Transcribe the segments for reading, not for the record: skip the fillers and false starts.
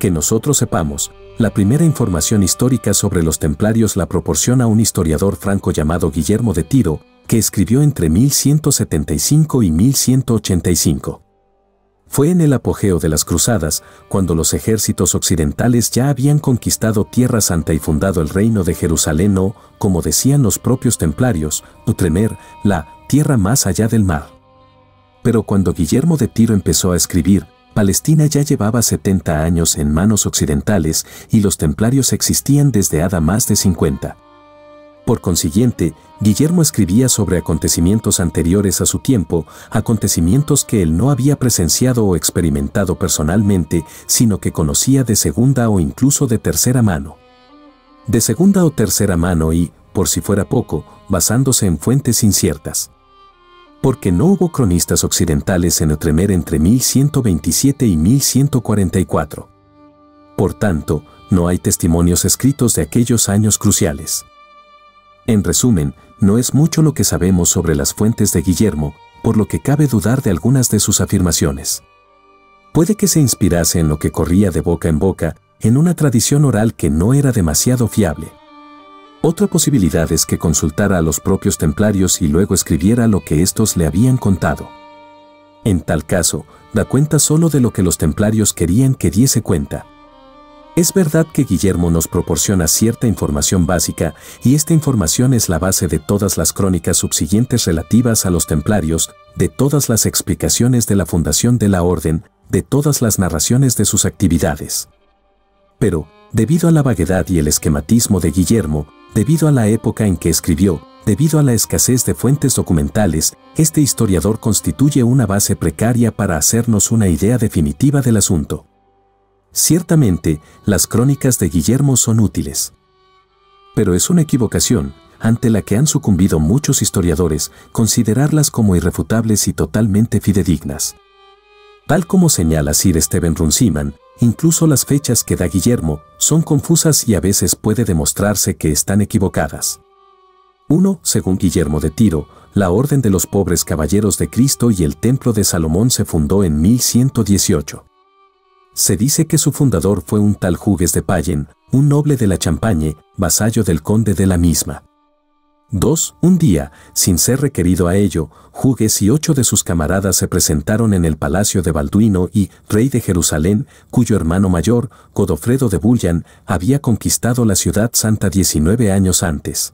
Que nosotros sepamos, la primera información histórica sobre los templarios la proporciona un historiador franco llamado Guillermo de Tiro, que escribió entre 1175 y 1185. Fue en el apogeo de las cruzadas, cuando los ejércitos occidentales ya habían conquistado Tierra Santa y fundado el reino de Jerusalén o, como decían los propios templarios, Outremer, la tierra más allá del mar. Pero cuando Guillermo de Tiro empezó a escribir, Palestina ya llevaba 70 años en manos occidentales y los templarios existían desde hace más de 50. Por consiguiente, Guillermo escribía sobre acontecimientos anteriores a su tiempo, acontecimientos que él no había presenciado o experimentado personalmente, sino que conocía de segunda o incluso de tercera mano. De segunda o tercera mano y, por si fuera poco, basándose en fuentes inciertas. Porque no hubo cronistas occidentales en Outremer entre 1127 y 1144. Por tanto, no hay testimonios escritos de aquellos años cruciales. En resumen, no es mucho lo que sabemos sobre las fuentes de Guillermo, por lo que cabe dudar de algunas de sus afirmaciones. Puede que se inspirase en lo que corría de boca en boca, en una tradición oral que no era demasiado fiable. Otra posibilidad es que consultara a los propios templarios y luego escribiera lo que estos le habían contado. En tal caso, da cuenta solo de lo que los templarios querían que diese cuenta. Es verdad que Guillermo nos proporciona cierta información básica, y esta información es la base de todas las crónicas subsiguientes relativas a los templarios, de todas las explicaciones de la fundación de la orden, de todas las narraciones de sus actividades. Pero, debido a la vaguedad y el esquematismo de Guillermo, debido a la época en que escribió, debido a la escasez de fuentes documentales, este historiador constituye una base precaria para hacernos una idea definitiva del asunto. Ciertamente, las crónicas de Guillermo son útiles. Pero es una equivocación, ante la que han sucumbido muchos historiadores, considerarlas como irrefutables y totalmente fidedignas. Tal como señala Sir Stephen Runciman, incluso las fechas que da Guillermo son confusas y a veces puede demostrarse que están equivocadas. 1. Según Guillermo de Tiro, la Orden de los Pobres Caballeros de Cristo y el Templo de Salomón se fundó en 1118. Se dice que su fundador fue un tal Hugues de Payen, un noble de la Champagne, vasallo del conde de la misma. 2. Un día, sin ser requerido a ello, Hugues y 8 de sus camaradas se presentaron en el palacio de Balduino y, rey de Jerusalén, cuyo hermano mayor, Godofredo de Bullan, había conquistado la ciudad santa 19 años antes.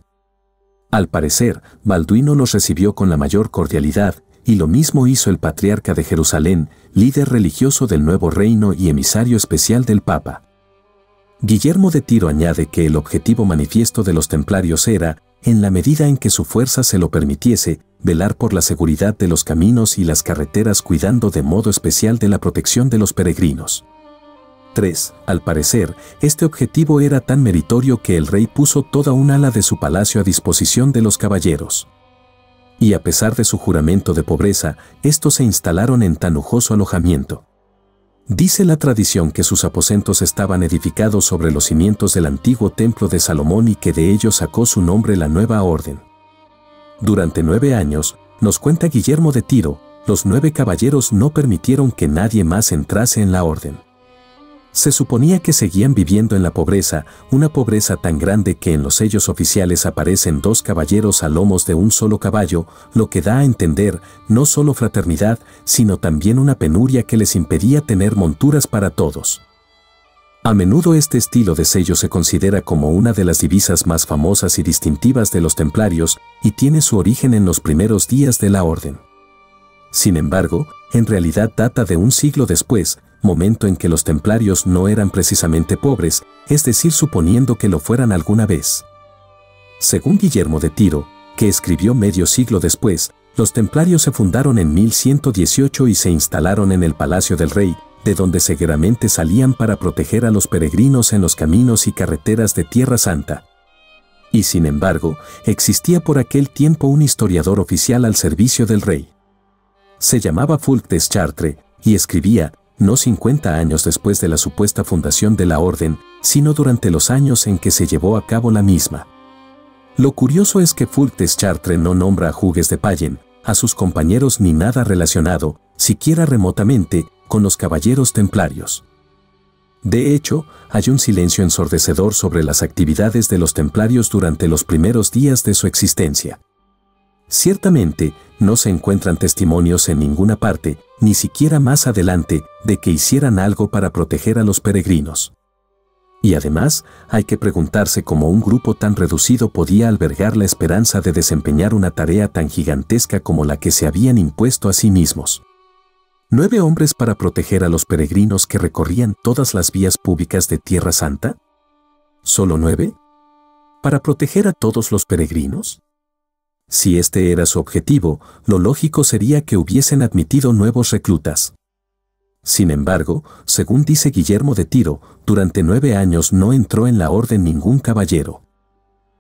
Al parecer, Balduino los recibió con la mayor cordialidad, y lo mismo hizo el patriarca de Jerusalén, líder religioso del nuevo reino y emisario especial del Papa. Guillermo de Tiro añade que el objetivo manifiesto de los templarios era, en la medida en que su fuerza se lo permitiese, velar por la seguridad de los caminos y las carreteras cuidando de modo especial de la protección de los peregrinos. 3. Al parecer, este objetivo era tan meritorio que el rey puso toda un ala de su palacio a disposición de los caballeros. Y a pesar de su juramento de pobreza, estos se instalaron en tan lujoso alojamiento. Dice la tradición que sus aposentos estaban edificados sobre los cimientos del antiguo templo de Salomón y que de ello sacó su nombre la nueva orden. Durante 9 años, nos cuenta Guillermo de Tiro, los 9 caballeros no permitieron que nadie más entrase en la orden. Se suponía que seguían viviendo en la pobreza, una pobreza tan grande que en los sellos oficiales aparecen 2 caballeros a lomos de un solo caballo, lo que da a entender no solo fraternidad, sino también una penuria que les impedía tener monturas para todos. A menudo este estilo de sello se considera como una de las divisas más famosas y distintivas de los templarios y tiene su origen en los primeros días de la orden. Sin embargo, en realidad data de un siglo después, momento en que los templarios no eran precisamente pobres, es decir, suponiendo que lo fueran alguna vez. Según Guillermo de Tiro, que escribió medio siglo después, los templarios se fundaron en 1118 y se instalaron en el palacio del rey, de donde seguramente salían para proteger a los peregrinos en los caminos y carreteras de Tierra Santa. Y sin embargo, existía por aquel tiempo un historiador oficial al servicio del rey. Se llamaba Fulk des Chartres, y escribía, no 50 años después de la supuesta fundación de la orden, sino durante los años en que se llevó a cabo la misma. Lo curioso es que Fulk des Chartres no nombra a Hugues de Payen, a sus compañeros ni nada relacionado, siquiera remotamente, con los caballeros templarios. De hecho, hay un silencio ensordecedor sobre las actividades de los templarios durante los primeros días de su existencia. Ciertamente, no se encuentran testimonios en ninguna parte, ni siquiera más adelante, de que hicieran algo para proteger a los peregrinos. Y además, hay que preguntarse cómo un grupo tan reducido podía albergar la esperanza de desempeñar una tarea tan gigantesca como la que se habían impuesto a sí mismos. 9 hombres para proteger a los peregrinos que recorrían todas las vías públicas de Tierra Santa. ¿Solo 9? ¿Para proteger a todos los peregrinos? Si este era su objetivo, lo lógico sería que hubiesen admitido nuevos reclutas. Sin embargo, según dice Guillermo de Tiro, durante 9 años no entró en la orden ningún caballero.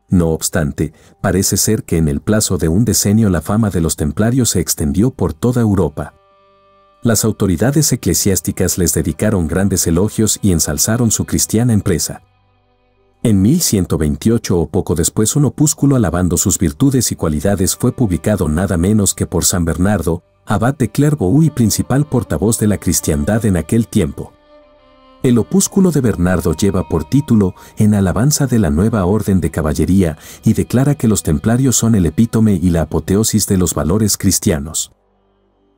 No obstante, parece ser que en el plazo de un decenio la fama de los templarios se extendió por toda Europa. Las autoridades eclesiásticas les dedicaron grandes elogios y ensalzaron su cristiana empresa. En 1128 o poco después un opúsculo alabando sus virtudes y cualidades fue publicado nada menos que por San Bernardo, abad de Clairvaux y principal portavoz de la cristiandad en aquel tiempo. El opúsculo de Bernardo lleva por título En alabanza de la nueva orden de caballería y declara que los templarios son el epítome y la apoteosis de los valores cristianos.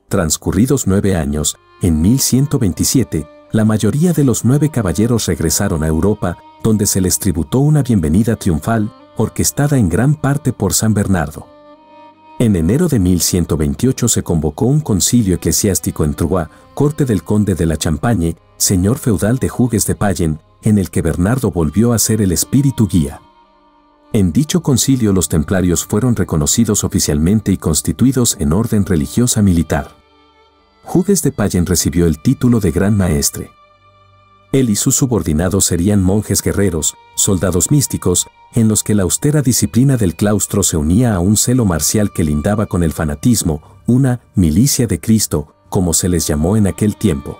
Transcurridos 9 años, en 1127, la mayoría de los 9 caballeros regresaron a Europa, donde se les tributó una bienvenida triunfal, orquestada en gran parte por San Bernardo. En enero de 1128 se convocó un concilio eclesiástico en Troyes, corte del conde de la Champagne, señor feudal de Hugues de Payen, en el que Bernardo volvió a ser el espíritu guía. En dicho concilio los templarios fueron reconocidos oficialmente y constituidos en orden religiosa militar. Hugues de Payen recibió el título de Gran Maestre. Él y sus subordinados serían monjes guerreros, soldados místicos, en los que la austera disciplina del claustro se unía a un celo marcial que lindaba con el fanatismo, una milicia de Cristo, como se les llamó en aquel tiempo.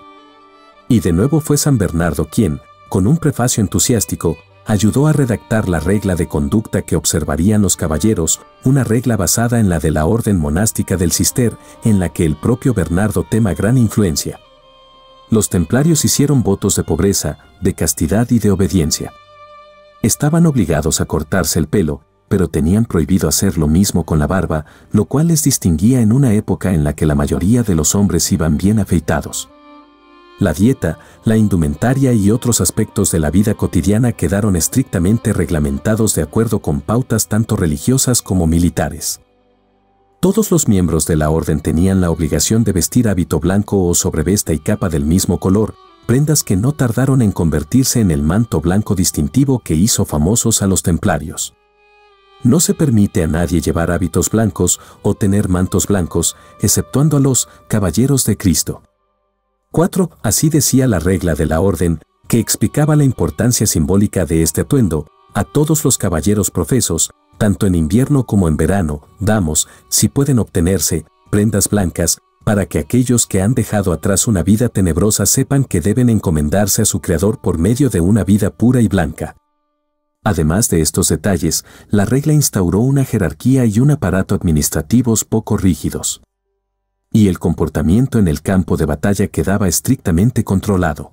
Y de nuevo fue San Bernardo quien, con un prefacio entusiástico, ayudó a redactar la regla de conducta que observarían los caballeros, una regla basada en la de la orden monástica del Cister, en la que el propio Bernardo tema gran influencia. Los templarios hicieron votos de pobreza, de castidad y de obediencia. Estaban obligados a cortarse el pelo, pero tenían prohibido hacer lo mismo con la barba, lo cual les distinguía en una época en la que la mayoría de los hombres iban bien afeitados. La dieta, la indumentaria y otros aspectos de la vida cotidiana quedaron estrictamente reglamentados de acuerdo con pautas tanto religiosas como militares. Todos los miembros de la orden tenían la obligación de vestir hábito blanco o sobrevesta y capa del mismo color, prendas que no tardaron en convertirse en el manto blanco distintivo que hizo famosos a los templarios. No se permite a nadie llevar hábitos blancos o tener mantos blancos, exceptuando a los caballeros de Cristo. 4. Así decía la regla de la orden, que explicaba la importancia simbólica de este atuendo. A todos los caballeros profesos, tanto en invierno como en verano, damos, si pueden obtenerse, prendas blancas, para que aquellos que han dejado atrás una vida tenebrosa sepan que deben encomendarse a su Creador por medio de una vida pura y blanca. Además de estos detalles, la regla instauró una jerarquía y un aparato administrativos poco rígidos. Y el comportamiento en el campo de batalla quedaba estrictamente controlado.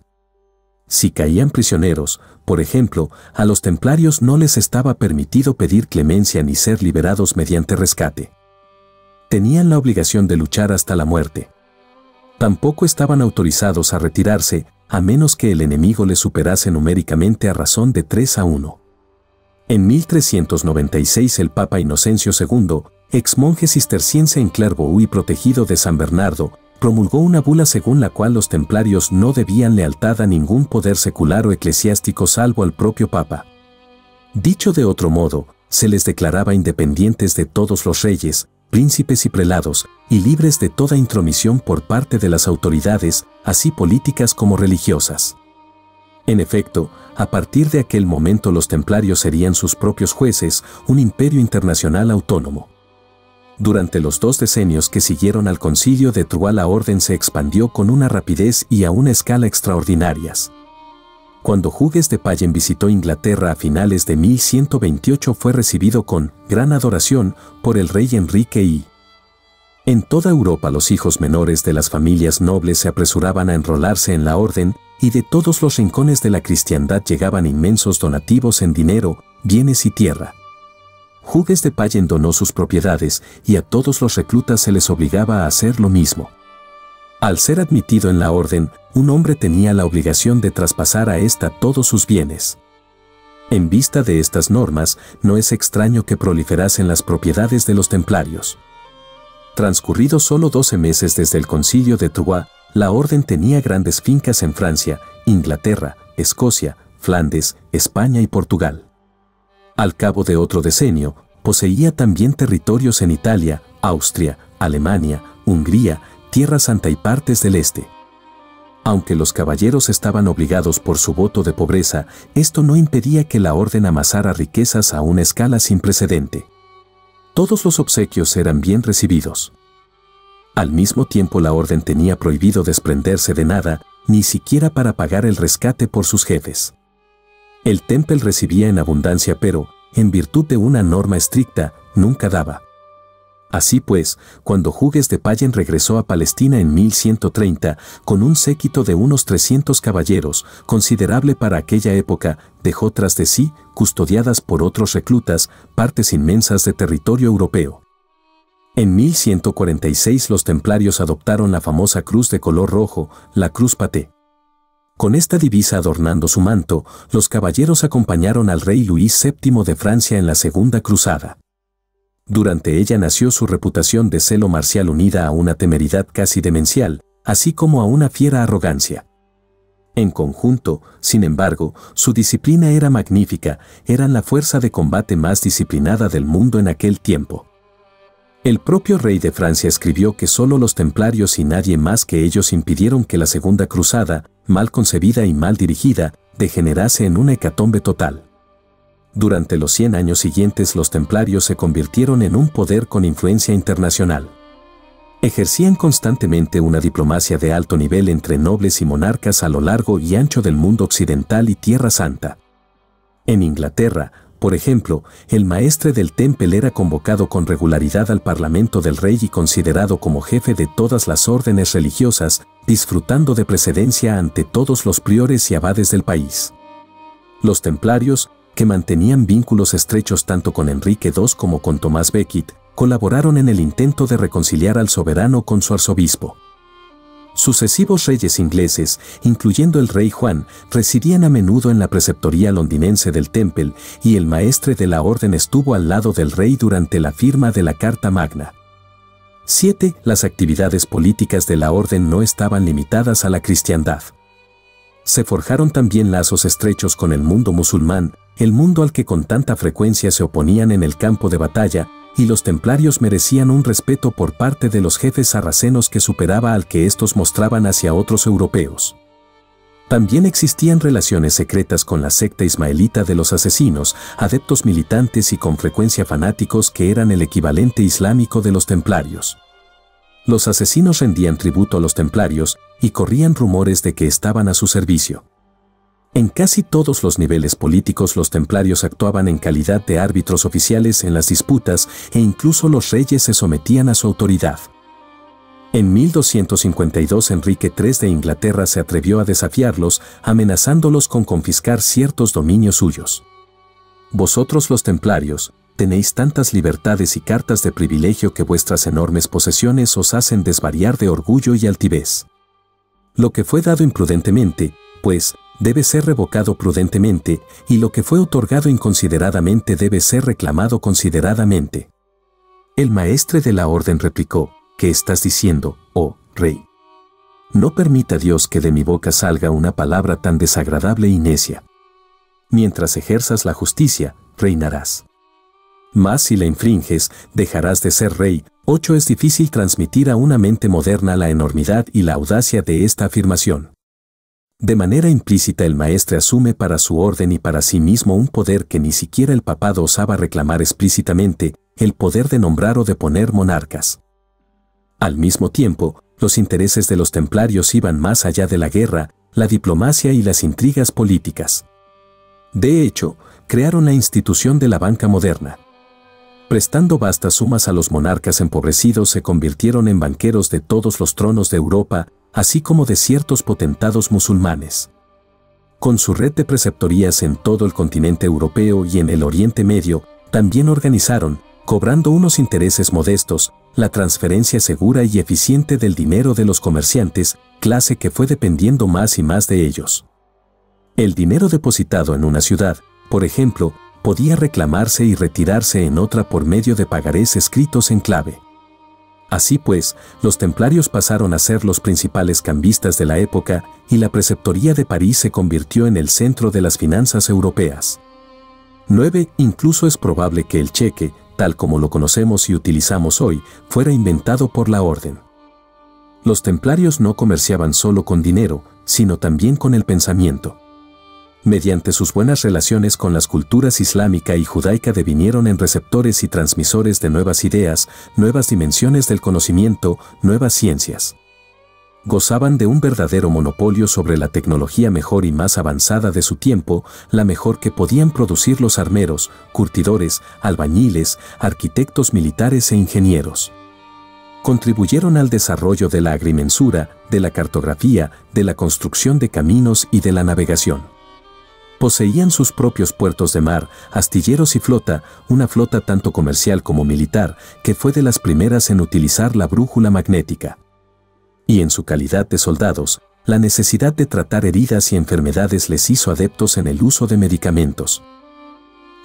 Si caían prisioneros, por ejemplo, a los templarios no les estaba permitido pedir clemencia ni ser liberados mediante rescate. Tenían la obligación de luchar hasta la muerte. Tampoco estaban autorizados a retirarse, a menos que el enemigo les superase numéricamente a razón de 3-1. En 1396 el Papa Inocencio II, ex monje cisterciense en Clairvaux y protegido de San Bernardo, promulgó una bula según la cual los templarios no debían lealtad a ningún poder secular o eclesiástico salvo al propio Papa. Dicho de otro modo, se les declaraba independientes de todos los reyes, príncipes y prelados, y libres de toda intromisión por parte de las autoridades, así políticas como religiosas. En efecto, a partir de aquel momento los templarios serían sus propios jueces, un imperio internacional autónomo. Durante los 2 decenios que siguieron al concilio de Troyes la orden se expandió con una rapidez y a una escala extraordinarias. Cuando Hugues de Payen visitó Inglaterra a finales de 1128 fue recibido con gran adoración por el rey Enrique I. En toda Europa los hijos menores de las familias nobles se apresuraban a enrolarse en la orden, y de todos los rincones de la cristiandad llegaban inmensos donativos en dinero, bienes y tierra. Hugues de Payen donó sus propiedades, y a todos los reclutas se les obligaba a hacer lo mismo. Al ser admitido en la orden, un hombre tenía la obligación de traspasar a ésta todos sus bienes. En vista de estas normas, no es extraño que proliferasen las propiedades de los templarios. Transcurridos solo 12 meses desde el Concilio de Troyes, la orden tenía grandes fincas en Francia, Inglaterra, Escocia, Flandes, España y Portugal. Al cabo de otro decenio, poseía también territorios en Italia, Austria, Alemania, Hungría, Tierra Santa y partes del este. Aunque los caballeros estaban obligados por su voto de pobreza, esto no impedía que la orden amasara riquezas a una escala sin precedente. Todos los obsequios eran bien recibidos. Al mismo tiempo la orden tenía prohibido desprenderse de nada, ni siquiera para pagar el rescate por sus jefes. El Temple recibía en abundancia pero, en virtud de una norma estricta, nunca daba. Así pues, cuando Hugues de Payen regresó a Palestina en 1130, con un séquito de unos 300 caballeros, considerable para aquella época, dejó tras de sí, custodiadas por otros reclutas, partes inmensas de territorio europeo. En 1146 los templarios adoptaron la famosa cruz de color rojo, la Cruz Patée. Con esta divisa adornando su manto, los caballeros acompañaron al rey Luis VII de Francia en la Segunda Cruzada. Durante ella nació su reputación de celo marcial unida a una temeridad casi demencial, así como a una fiera arrogancia. En conjunto, sin embargo, su disciplina era magnífica, eran la fuerza de combate más disciplinada del mundo en aquel tiempo. El propio rey de Francia escribió que solo los templarios y nadie más que ellos impidieron que la Segunda Cruzada, mal concebida y mal dirigida, degenerase en una hecatombe total. Durante los 100 años siguientes los templarios se convirtieron en un poder con influencia internacional. Ejercían constantemente una diplomacia de alto nivel entre nobles y monarcas a lo largo y ancho del mundo occidental y Tierra Santa. En Inglaterra, por ejemplo, el maestre del Temple era convocado con regularidad al parlamento del rey y considerado como jefe de todas las órdenes religiosas, disfrutando de precedencia ante todos los priores y abades del país. Los templarios, que mantenían vínculos estrechos tanto con Enrique II como con Tomás Becket, colaboraron en el intento de reconciliar al soberano con su arzobispo. Sucesivos reyes ingleses, incluyendo el rey Juan, residían a menudo en la preceptoría londinense del Temple, y el maestre de la orden estuvo al lado del rey durante la firma de la Carta Magna. 7. Las actividades políticas de la orden no estaban limitadas a la cristiandad. Se forjaron también lazos estrechos con el mundo musulmán, el mundo al que con tanta frecuencia se oponían en el campo de batalla, y los templarios merecían un respeto por parte de los jefes sarracenos que superaba al que estos mostraban hacia otros europeos. También existían relaciones secretas con la secta ismaelita de los asesinos, adeptos militantes y con frecuencia fanáticos que eran el equivalente islámico de los templarios. Los asesinos rendían tributo a los templarios y corrían rumores de que estaban a su servicio. En casi todos los niveles políticos los templarios actuaban en calidad de árbitros oficiales en las disputas e incluso los reyes se sometían a su autoridad. En 1252 Enrique III de Inglaterra se atrevió a desafiarlos, amenazándolos con confiscar ciertos dominios suyos. Vosotros los templarios, tenéis tantas libertades y cartas de privilegio que vuestras enormes posesiones os hacen desvariar de orgullo y altivez. Lo que fue dado imprudentemente, pues, debe ser revocado prudentemente, y lo que fue otorgado inconsideradamente debe ser reclamado consideradamente. El maestre de la orden replicó: ¿qué estás diciendo, oh rey? No permita Dios que de mi boca salga una palabra tan desagradable y necia. Mientras ejerzas la justicia, reinarás. Mas si la infringes, dejarás de ser rey. 8. Es difícil transmitir a una mente moderna la enormidad y la audacia de esta afirmación. De manera implícita el maestre asume para su orden y para sí mismo un poder que ni siquiera el papado osaba reclamar explícitamente, el poder de nombrar o de poner monarcas. Al mismo tiempo, los intereses de los templarios iban más allá de la guerra, la diplomacia y las intrigas políticas. De hecho, crearon la institución de la banca moderna. Prestando vastas sumas a los monarcas empobrecidos, se convirtieron en banqueros de todos los tronos de Europa, así como de ciertos potentados musulmanes. Con su red de preceptorías en todo el continente europeo y en el Oriente Medio, también organizaron, cobrando unos intereses modestos, la transferencia segura y eficiente del dinero de los comerciantes, clase que fue dependiendo más y más de ellos. El dinero depositado en una ciudad, por ejemplo, podía reclamarse y retirarse en otra por medio de pagarés escritos en clave. Así pues, los templarios pasaron a ser los principales cambistas de la época y la preceptoría de París se convirtió en el centro de las finanzas europeas. 9. Incluso es probable que el cheque, tal como lo conocemos y utilizamos hoy, fuera inventado por la orden. Los templarios no comerciaban solo con dinero, sino también con el pensamiento. Mediante sus buenas relaciones con las culturas islámica y judaica devinieron en receptores y transmisores de nuevas ideas, nuevas dimensiones del conocimiento, nuevas ciencias. Gozaban de un verdadero monopolio sobre la tecnología mejor y más avanzada de su tiempo, la mejor que podían producir los armeros, curtidores, albañiles, arquitectos militares e ingenieros. Contribuyeron al desarrollo de la agrimensura, de la cartografía, de la construcción de caminos y de la navegación. Poseían sus propios puertos de mar, astilleros y flota, una flota tanto comercial como militar, que fue de las primeras en utilizar la brújula magnética. Y en su calidad de soldados, la necesidad de tratar heridas y enfermedades les hizo adeptos en el uso de medicamentos.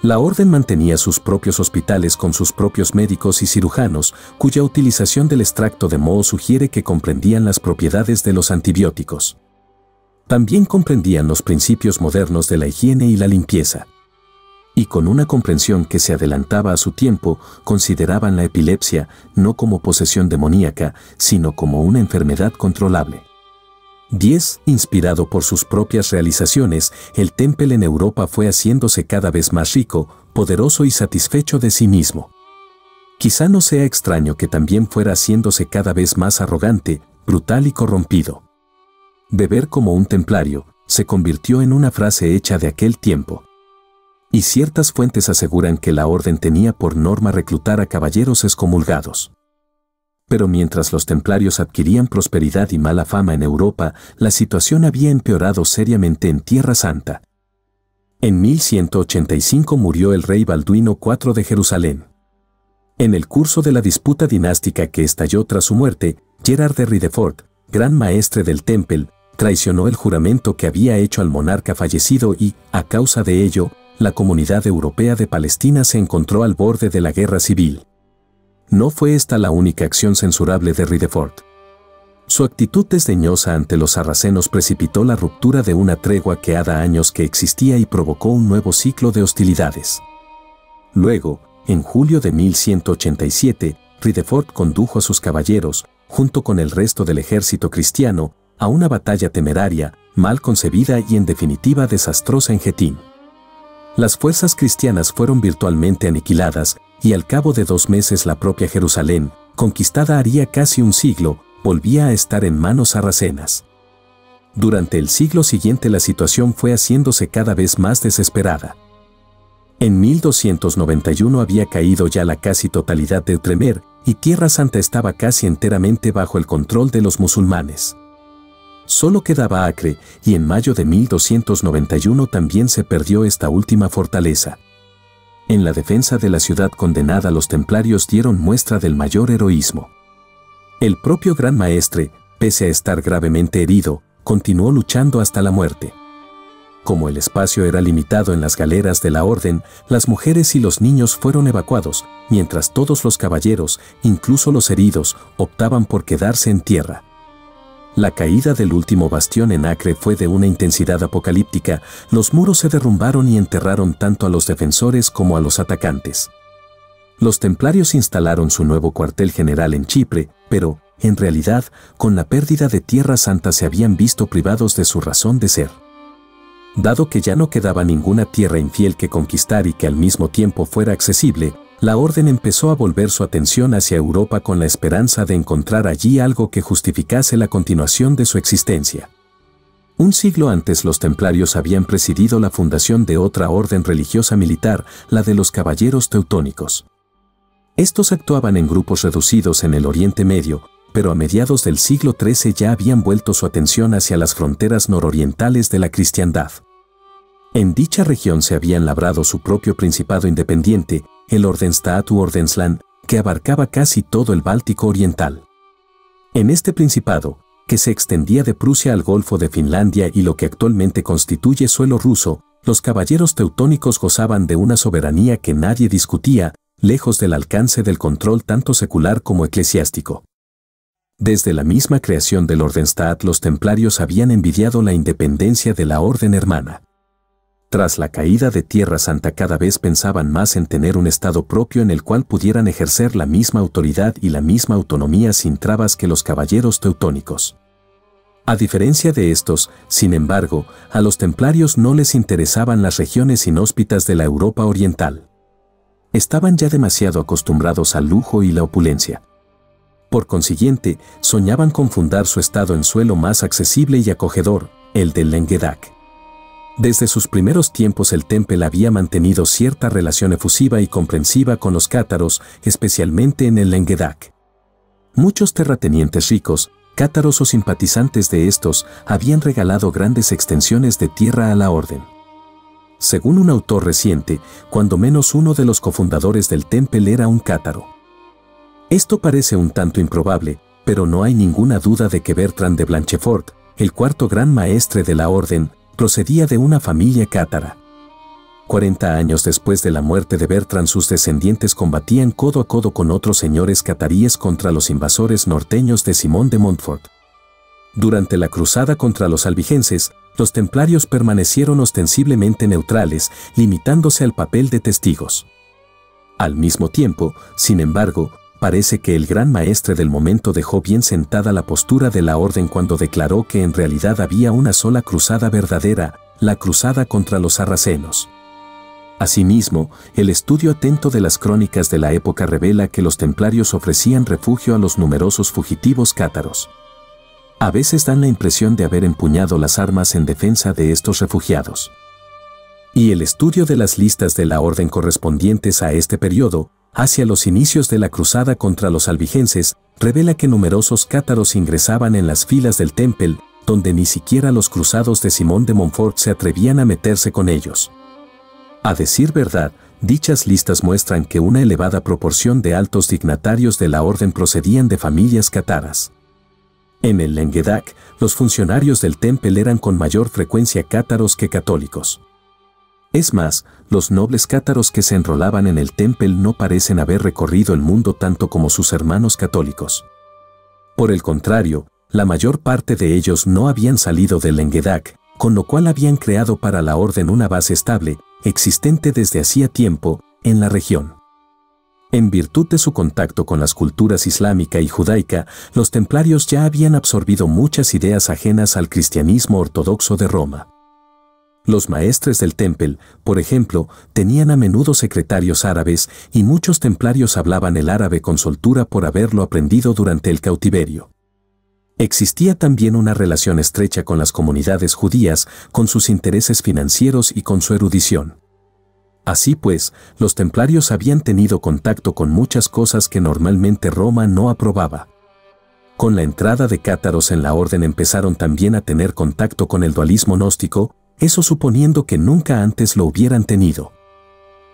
La orden mantenía sus propios hospitales con sus propios médicos y cirujanos, cuya utilización del extracto de moho sugiere que comprendían las propiedades de los antibióticos. También comprendían los principios modernos de la higiene y la limpieza. Y con una comprensión que se adelantaba a su tiempo, consideraban la epilepsia no como posesión demoníaca, sino como una enfermedad controlable. 10. Inspirado por sus propias realizaciones, el Temple en Europa fue haciéndose cada vez más rico, poderoso y satisfecho de sí mismo. Quizá no sea extraño que también fuera haciéndose cada vez más arrogante, brutal y corrompido. Beber como un templario se convirtió en una frase hecha de aquel tiempo. Y ciertas fuentes aseguran que la orden tenía por norma reclutar a caballeros excomulgados. Pero mientras los templarios adquirían prosperidad y mala fama en Europa, la situación había empeorado seriamente en Tierra Santa. En 1185 murió el rey Balduino IV de Jerusalén. En el curso de la disputa dinástica que estalló tras su muerte, Gerard de Ridefort, gran maestre del Temple, traicionó el juramento que había hecho al monarca fallecido y, a causa de ello, la comunidad europea de Palestina se encontró al borde de la guerra civil. No fue esta la única acción censurable de Ridefort. Su actitud desdeñosa ante los sarracenos precipitó la ruptura de una tregua que hacía años que existía y provocó un nuevo ciclo de hostilidades. Luego, en julio de 1187, Ridefort condujo a sus caballeros, junto con el resto del ejército cristiano, a una batalla temeraria, mal concebida y en definitiva desastrosa en Jetín. Las fuerzas cristianas fueron virtualmente aniquiladas y al cabo de 2 meses la propia Jerusalén, conquistada haría casi un siglo, volvía a estar en manos sarracenas. Durante el siglo siguiente la situación fue haciéndose cada vez más desesperada. En 1291 había caído ya la casi totalidad de Outremer y Tierra Santa estaba casi enteramente bajo el control de los musulmanes. Solo quedaba Acre, y en mayo de 1291 también se perdió esta última fortaleza. En la defensa de la ciudad condenada los templarios dieron muestra del mayor heroísmo. El propio gran maestre, pese a estar gravemente herido, continuó luchando hasta la muerte. Como el espacio era limitado en las galeras de la orden, las mujeres y los niños fueron evacuados, mientras todos los caballeros, incluso los heridos, optaban por quedarse en tierra. La caída del último bastión en Acre fue de una intensidad apocalíptica, los muros se derrumbaron y enterraron tanto a los defensores como a los atacantes. Los templarios instalaron su nuevo cuartel general en Chipre, pero, en realidad, con la pérdida de Tierra Santa se habían visto privados de su razón de ser. Dado que ya no quedaba ninguna tierra infiel que conquistar y que al mismo tiempo fuera accesible, la orden empezó a volver su atención hacia Europa con la esperanza de encontrar allí algo que justificase la continuación de su existencia. Un siglo antes los templarios habían presidido la fundación de otra orden religiosa militar, la de los caballeros teutónicos. Estos actuaban en grupos reducidos en el Oriente Medio, pero a mediados del siglo XIII ya habían vuelto su atención hacia las fronteras nororientales de la cristiandad. En dicha región se habían labrado su propio principado independiente, el Ordenstaat u Ordensland, que abarcaba casi todo el Báltico oriental. En este principado, que se extendía de Prusia al Golfo de Finlandia y lo que actualmente constituye suelo ruso, los caballeros teutónicos gozaban de una soberanía que nadie discutía, lejos del alcance del control tanto secular como eclesiástico. Desde la misma creación del Ordenstaat los templarios habían envidiado la independencia de la orden hermana. Tras la caída de Tierra Santa cada vez pensaban más en tener un estado propio en el cual pudieran ejercer la misma autoridad y la misma autonomía sin trabas que los caballeros teutónicos. A diferencia de estos, sin embargo, a los templarios no les interesaban las regiones inhóspitas de la Europa oriental. Estaban ya demasiado acostumbrados al lujo y la opulencia. Por consiguiente, soñaban con fundar su estado en suelo más accesible y acogedor, el del Languedoc. Desde sus primeros tiempos el Temple había mantenido cierta relación efusiva y comprensiva con los cátaros, especialmente en el Languedoc. Muchos terratenientes ricos, cátaros o simpatizantes de estos, habían regalado grandes extensiones de tierra a la orden. Según un autor reciente, cuando menos uno de los cofundadores del Temple era un cátaro. Esto parece un tanto improbable, pero no hay ninguna duda de que Bertrand de Blanchefort, el cuarto gran maestre de la orden, procedía de una familia cátara. 40 años después de la muerte de Bertrand, sus descendientes combatían codo a codo con otros señores cataríes contra los invasores norteños de Simón de Montfort. Durante la cruzada contra los albigenses, los templarios permanecieron ostensiblemente neutrales, limitándose al papel de testigos. Al mismo tiempo, sin embargo, parece que el gran maestre del momento dejó bien sentada la postura de la orden cuando declaró que en realidad había una sola cruzada verdadera, la cruzada contra los sarracenos. Asimismo, el estudio atento de las crónicas de la época revela que los templarios ofrecían refugio a los numerosos fugitivos cátaros. A veces dan la impresión de haber empuñado las armas en defensa de estos refugiados. Y el estudio de las listas de la orden correspondientes a este periodo, hacia los inicios de la cruzada contra los albigenses, revela que numerosos cátaros ingresaban en las filas del Temple, donde ni siquiera los cruzados de Simón de Montfort se atrevían a meterse con ellos. A decir verdad, dichas listas muestran que una elevada proporción de altos dignatarios de la orden procedían de familias cátaras. En el Languedoc, los funcionarios del Temple eran con mayor frecuencia cátaros que católicos. Es más, los nobles cátaros que se enrolaban en el Temple no parecen haber recorrido el mundo tanto como sus hermanos católicos. Por el contrario, la mayor parte de ellos no habían salido del Languedoc, con lo cual habían creado para la orden una base estable, existente desde hacía tiempo, en la región. En virtud de su contacto con las culturas islámica y judaica, los templarios ya habían absorbido muchas ideas ajenas al cristianismo ortodoxo de Roma. Los maestres del Temple, por ejemplo, tenían a menudo secretarios árabes y muchos templarios hablaban el árabe con soltura por haberlo aprendido durante el cautiverio. Existía también una relación estrecha con las comunidades judías, con sus intereses financieros y con su erudición. Así pues, los templarios habían tenido contacto con muchas cosas que normalmente Roma no aprobaba. Con la entrada de cátaros en la orden empezaron también a tener contacto con el dualismo gnóstico, eso suponiendo que nunca antes lo hubieran tenido.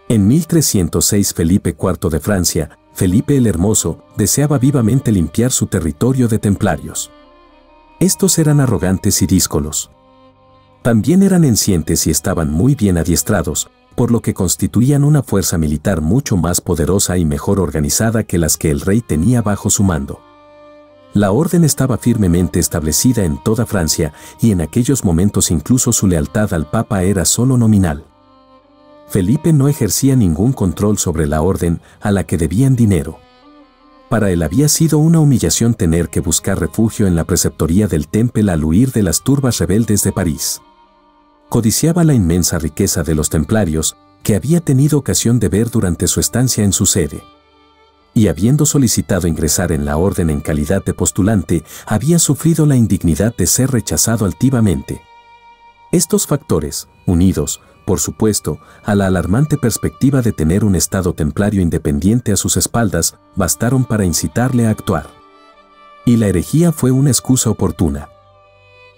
En 1306 Felipe IV de Francia, Felipe el Hermoso, deseaba vivamente limpiar su territorio de templarios. Estos eran arrogantes y díscolos. También eran encientes y estaban muy bien adiestrados, por lo que constituían una fuerza militar mucho más poderosa y mejor organizada que las que el rey tenía bajo su mando. La orden estaba firmemente establecida en toda Francia y en aquellos momentos incluso su lealtad al Papa era solo nominal. Felipe no ejercía ningún control sobre la orden a la que debían dinero. Para él había sido una humillación tener que buscar refugio en la preceptoría del Temple al huir de las turbas rebeldes de París. Codiciaba la inmensa riqueza de los templarios, que había tenido ocasión de ver durante su estancia en su sede. Y habiendo solicitado ingresar en la orden en calidad de postulante, había sufrido la indignidad de ser rechazado altivamente. Estos factores, unidos, por supuesto, a la alarmante perspectiva de tener un Estado templario independiente a sus espaldas, bastaron para incitarle a actuar. Y la herejía fue una excusa oportuna.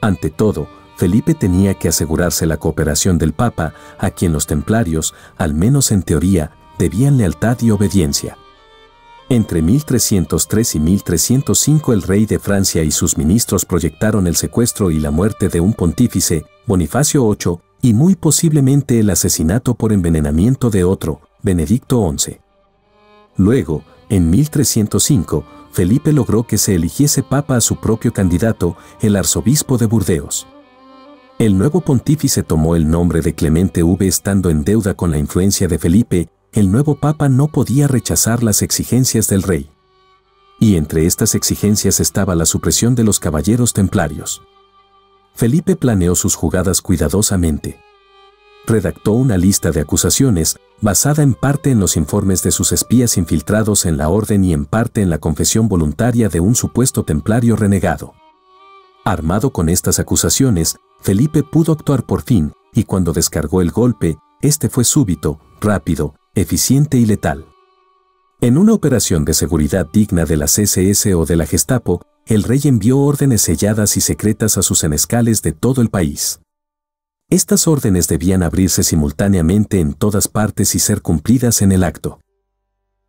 Ante todo, Felipe tenía que asegurarse la cooperación del Papa, a quien los templarios, al menos en teoría, debían lealtad y obediencia. Entre 1303 y 1305 el rey de Francia y sus ministros proyectaron el secuestro y la muerte de un pontífice, Bonifacio VIII, y muy posiblemente el asesinato por envenenamiento de otro, Benedicto XI. Luego, en 1305, Felipe logró que se eligiese papa a su propio candidato, el arzobispo de Burdeos. El nuevo pontífice tomó el nombre de Clemente V. Estando en deuda con la influencia de Felipe, el nuevo papa no podía rechazar las exigencias del rey. Y entre estas exigencias estaba la supresión de los caballeros templarios. Felipe planeó sus jugadas cuidadosamente. Redactó una lista de acusaciones, basada en parte en los informes de sus espías infiltrados en la orden y en parte en la confesión voluntaria de un supuesto templario renegado. Armado con estas acusaciones, Felipe pudo actuar por fin, y cuando descargó el golpe, este fue súbito, rápido, eficiente y letal. En una operación de seguridad digna de las SS o de la Gestapo, el rey envió órdenes selladas y secretas a sus senescales de todo el país. Estas órdenes debían abrirse simultáneamente en todas partes y ser cumplidas en el acto.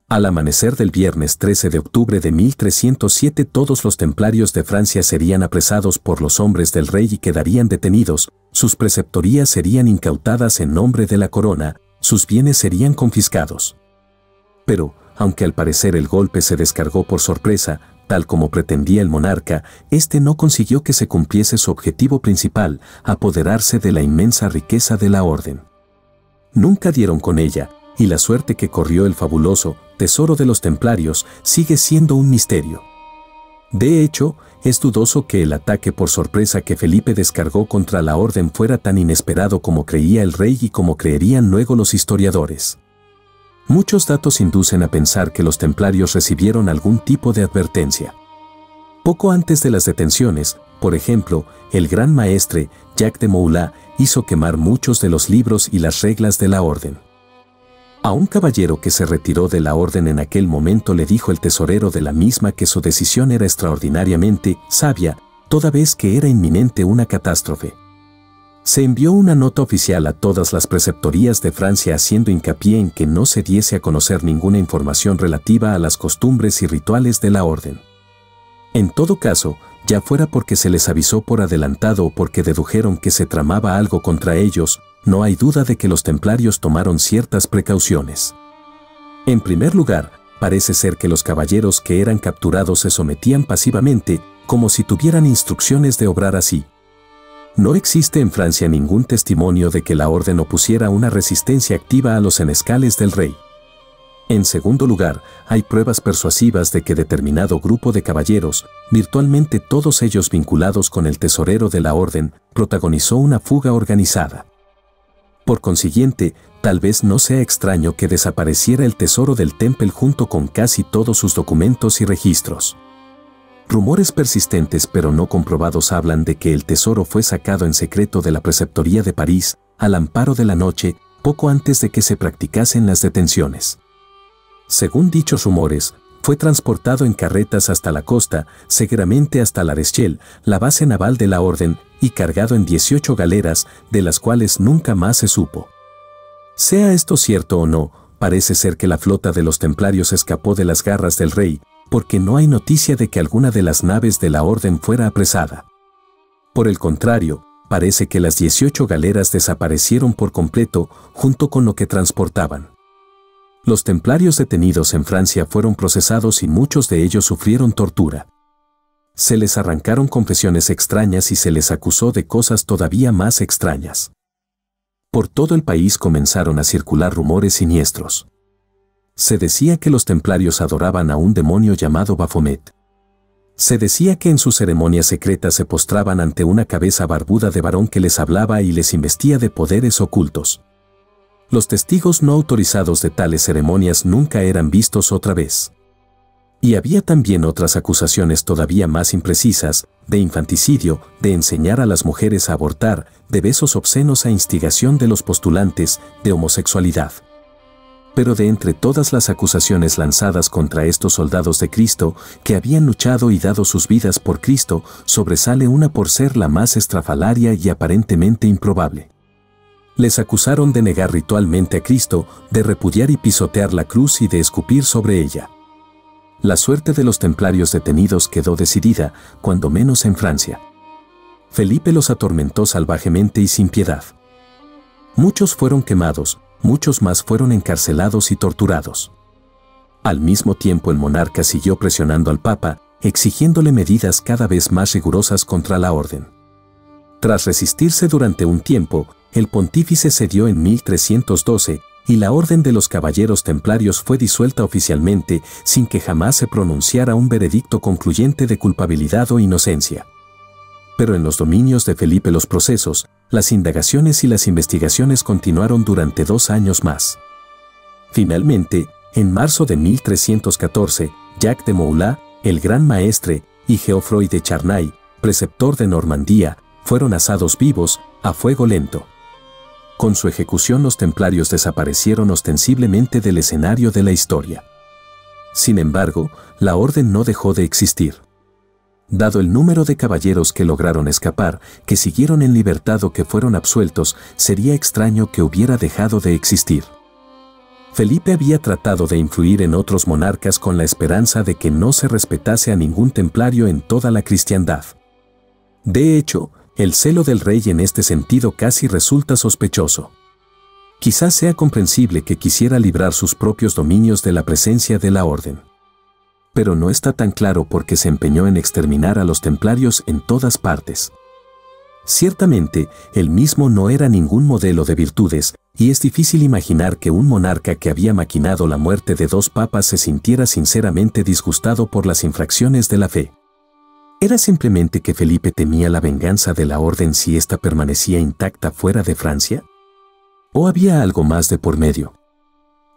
Al amanecer del viernes 13 de octubre de 1307 todos los templarios de Francia serían apresados por los hombres del rey y quedarían detenidos, sus preceptorías serían incautadas en nombre de la corona, sus bienes serían confiscados. Pero, aunque al parecer el golpe se descargó por sorpresa, tal como pretendía el monarca, este no consiguió que se cumpliese su objetivo principal, apoderarse de la inmensa riqueza de la orden. Nunca dieron con ella, y la suerte que corrió el fabuloso tesoro de los templarios sigue siendo un misterio. De hecho, es dudoso que el ataque por sorpresa que Felipe descargó contra la orden fuera tan inesperado como creía el rey y como creerían luego los historiadores. Muchos datos inducen a pensar que los templarios recibieron algún tipo de advertencia. Poco antes de las detenciones, por ejemplo, el gran maestre, Jacques de Molay, hizo quemar muchos de los libros y las reglas de la orden. A un caballero que se retiró de la orden en aquel momento le dijo el tesorero de la misma que su decisión era extraordinariamente sabia, toda vez que era inminente una catástrofe. Se envió una nota oficial a todas las preceptorías de Francia haciendo hincapié en que no se diese a conocer ninguna información relativa a las costumbres y rituales de la orden. En todo caso, ya fuera porque se les avisó por adelantado o porque dedujeron que se tramaba algo contra ellos, no hay duda de que los templarios tomaron ciertas precauciones. En primer lugar, parece ser que los caballeros que eran capturados se sometían pasivamente, como si tuvieran instrucciones de obrar así. No existe en Francia ningún testimonio de que la orden opusiera una resistencia activa a los senescales del rey. En segundo lugar, hay pruebas persuasivas de que determinado grupo de caballeros, virtualmente todos ellos vinculados con el tesorero de la orden, protagonizó una fuga organizada. Por consiguiente, tal vez no sea extraño que desapareciera el tesoro del Temple junto con casi todos sus documentos y registros. Rumores persistentes pero no comprobados hablan de que el tesoro fue sacado en secreto de la preceptoría de París, al amparo de la noche, poco antes de que se practicasen las detenciones. Según dichos rumores, fue transportado en carretas hasta la costa, seguramente hasta La Rochelle, la base naval de la orden, y cargado en 18 galeras, de las cuales nunca más se supo. Sea esto cierto o no, parece ser que la flota de los templarios escapó de las garras del rey, porque no hay noticia de que alguna de las naves de la orden fuera apresada. Por el contrario, parece que las 18 galeras desaparecieron por completo, junto con lo que transportaban. Los templarios detenidos en Francia fueron procesados y muchos de ellos sufrieron tortura. Se les arrancaron confesiones extrañas y se les acusó de cosas todavía más extrañas. Por todo el país comenzaron a circular rumores siniestros. Se decía que los templarios adoraban a un demonio llamado Baphomet. Se decía que en sus ceremonias secretas se postraban ante una cabeza barbuda de varón que les hablaba y les investía de poderes ocultos. Los testigos no autorizados de tales ceremonias nunca eran vistos otra vez. Y había también otras acusaciones todavía más imprecisas, de infanticidio, de enseñar a las mujeres a abortar, de besos obscenos a instigación de los postulantes, de homosexualidad. Pero de entre todas las acusaciones lanzadas contra estos soldados de Cristo, que habían luchado y dado sus vidas por Cristo, sobresale una por ser la más estrafalaria y aparentemente improbable. Les acusaron de negar ritualmente a Cristo, de repudiar y pisotear la cruz y de escupir sobre ella. La suerte de los templarios detenidos quedó decidida, cuando menos en Francia. Felipe los atormentó salvajemente y sin piedad. Muchos fueron quemados, muchos más fueron encarcelados y torturados. Al mismo tiempo el monarca siguió presionando al Papa, exigiéndole medidas cada vez más rigurosas contra la orden. Tras resistirse durante un tiempo, el pontífice cedió en 1312, y la Orden de los Caballeros Templarios fue disuelta oficialmente sin que jamás se pronunciara un veredicto concluyente de culpabilidad o inocencia. Pero en los dominios de Felipe los procesos, las indagaciones y las investigaciones continuaron durante 2 años más. Finalmente, en marzo de 1314, Jacques de Molay, el gran maestre, y Geoffroy de Charnay, preceptor de Normandía, fueron asados vivos, a fuego lento. Con su ejecución los templarios desaparecieron ostensiblemente del escenario de la historia. Sin embargo, la orden no dejó de existir. Dado el número de caballeros que lograron escapar, que siguieron en libertad o que fueron absueltos, sería extraño que hubiera dejado de existir. Felipe había tratado de influir en otros monarcas con la esperanza de que no se respetase a ningún templario en toda la cristiandad. De hecho, el celo del rey en este sentido casi resulta sospechoso. Quizás sea comprensible que quisiera librar sus propios dominios de la presencia de la orden. Pero no está tan claro por qué se empeñó en exterminar a los templarios en todas partes. Ciertamente, él mismo no era ningún modelo de virtudes, y es difícil imaginar que un monarca que había maquinado la muerte de 2 papas se sintiera sinceramente disgustado por las infracciones de la fe. ¿Era simplemente que Felipe temía la venganza de la orden si ésta permanecía intacta fuera de Francia? ¿O había algo más de por medio?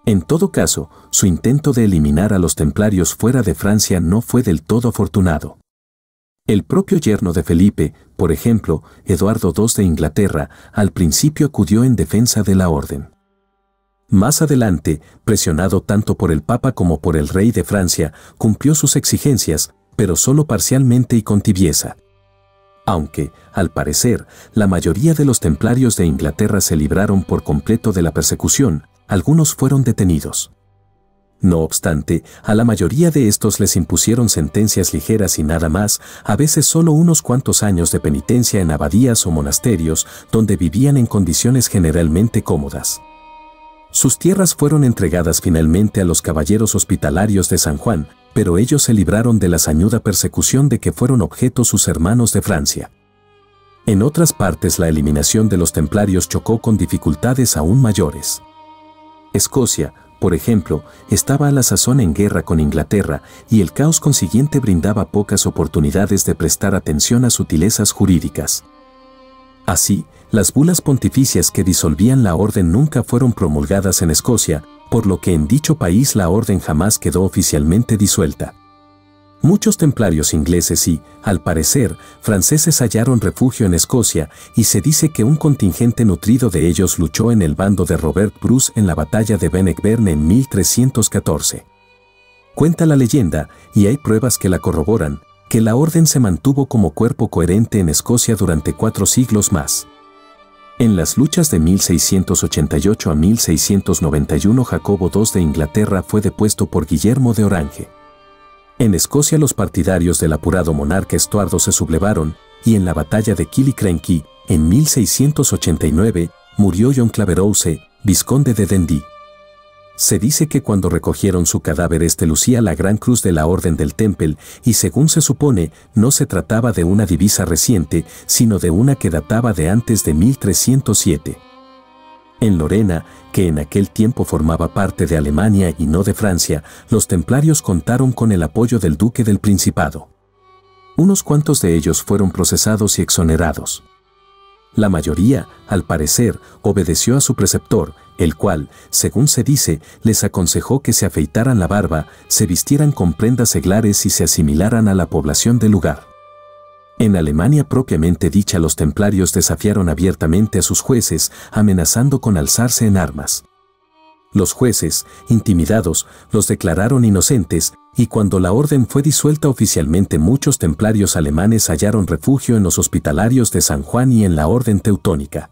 En todo caso, su intento de eliminar a los templarios fuera de Francia no fue del todo afortunado. El propio yerno de Felipe, por ejemplo, Eduardo II de Inglaterra, al principio acudió en defensa de la orden. Más adelante, presionado tanto por el Papa como por el rey de Francia, cumplió sus exigencias, pero solo parcialmente y con tibieza. Aunque, al parecer, la mayoría de los templarios de Inglaterra se libraron por completo de la persecución, algunos fueron detenidos. No obstante, a la mayoría de estos les impusieron sentencias ligeras y nada más, a veces solo unos cuantos años de penitencia en abadías o monasterios, donde vivían en condiciones generalmente cómodas. Sus tierras fueron entregadas finalmente a los caballeros hospitalarios de San Juan, pero ellos se libraron de la sañuda persecución de que fueron objeto sus hermanos de Francia. En otras partes la eliminación de los templarios chocó con dificultades aún mayores. Escocia, por ejemplo, estaba a la sazón en guerra con Inglaterra, y el caos consiguiente brindaba pocas oportunidades de prestar atención a sutilezas jurídicas. Así, las bulas pontificias que disolvían la orden nunca fueron promulgadas en Escocia, por lo que en dicho país la orden jamás quedó oficialmente disuelta. Muchos templarios ingleses y, al parecer, franceses hallaron refugio en Escocia, y se dice que un contingente nutrido de ellos luchó en el bando de Robert Bruce en la batalla de Bannockburn en 1314. Cuenta la leyenda, y hay pruebas que la corroboran, que la orden se mantuvo como cuerpo coherente en Escocia durante 4 siglos más. En las luchas de 1688 a 1691 Jacobo II de Inglaterra fue depuesto por Guillermo de Orange. En Escocia los partidarios del apurado monarca Estuardo se sublevaron, y en la batalla de Killiecrankie, en 1689, murió John Claverhouse, vizconde de Dundee. Se dice que cuando recogieron su cadáver lucía la gran cruz de la Orden del Temple, y según se supone, no se trataba de una divisa reciente, sino de una que databa de antes de 1307. En Lorena, que en aquel tiempo formaba parte de Alemania y no de Francia, los templarios contaron con el apoyo del duque del Principado. Unos cuantos de ellos fueron procesados y exonerados. La mayoría, al parecer, obedeció a su preceptor, el cual, según se dice, les aconsejó que se afeitaran la barba, se vistieran con prendas seglares y se asimilaran a la población del lugar. En Alemania propiamente dicha, los templarios desafiaron abiertamente a sus jueces, amenazando con alzarse en armas. Los jueces, intimidados, los declararon inocentes, y cuando la orden fue disuelta oficialmente, muchos templarios alemanes hallaron refugio en los hospitalarios de San Juan y en la orden teutónica.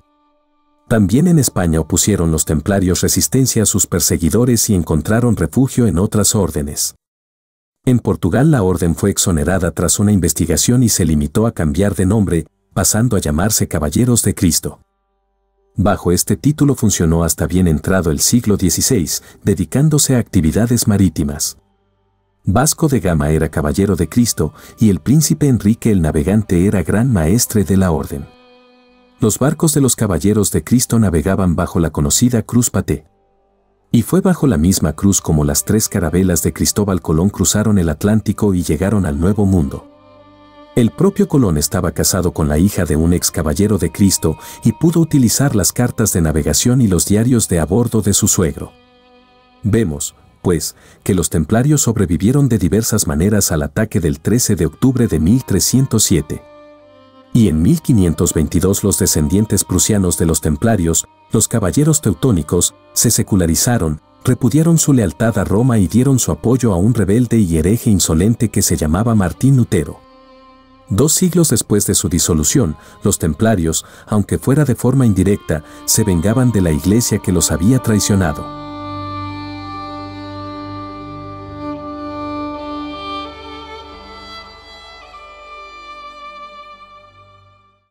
También en España opusieron los templarios resistencia a sus perseguidores y encontraron refugio en otras órdenes. En Portugal la orden fue exonerada tras una investigación y se limitó a cambiar de nombre, pasando a llamarse Caballeros de Cristo. Bajo este título funcionó hasta bien entrado el siglo XVI, dedicándose a actividades marítimas. Vasco de Gama era Caballero de Cristo y el príncipe Enrique el Navegante era gran maestre de la orden. Los barcos de los Caballeros de Cristo navegaban bajo la conocida Cruz Paté. Y fue bajo la misma cruz como las 3 carabelas de Cristóbal Colón cruzaron el Atlántico y llegaron al Nuevo Mundo. El propio Colón estaba casado con la hija de un ex caballero de Cristo y pudo utilizar las cartas de navegación y los diarios de a bordo de su suegro. Vemos, pues, que los templarios sobrevivieron de diversas maneras al ataque del 13 de octubre de 1307. Y en 1522 los descendientes prusianos de los templarios, los caballeros teutónicos, se secularizaron, repudiaron su lealtad a Roma y dieron su apoyo a un rebelde y hereje insolente que se llamaba Martín Lutero. 2 siglos después de su disolución, los templarios, aunque fuera de forma indirecta, se vengaban de la Iglesia que los había traicionado.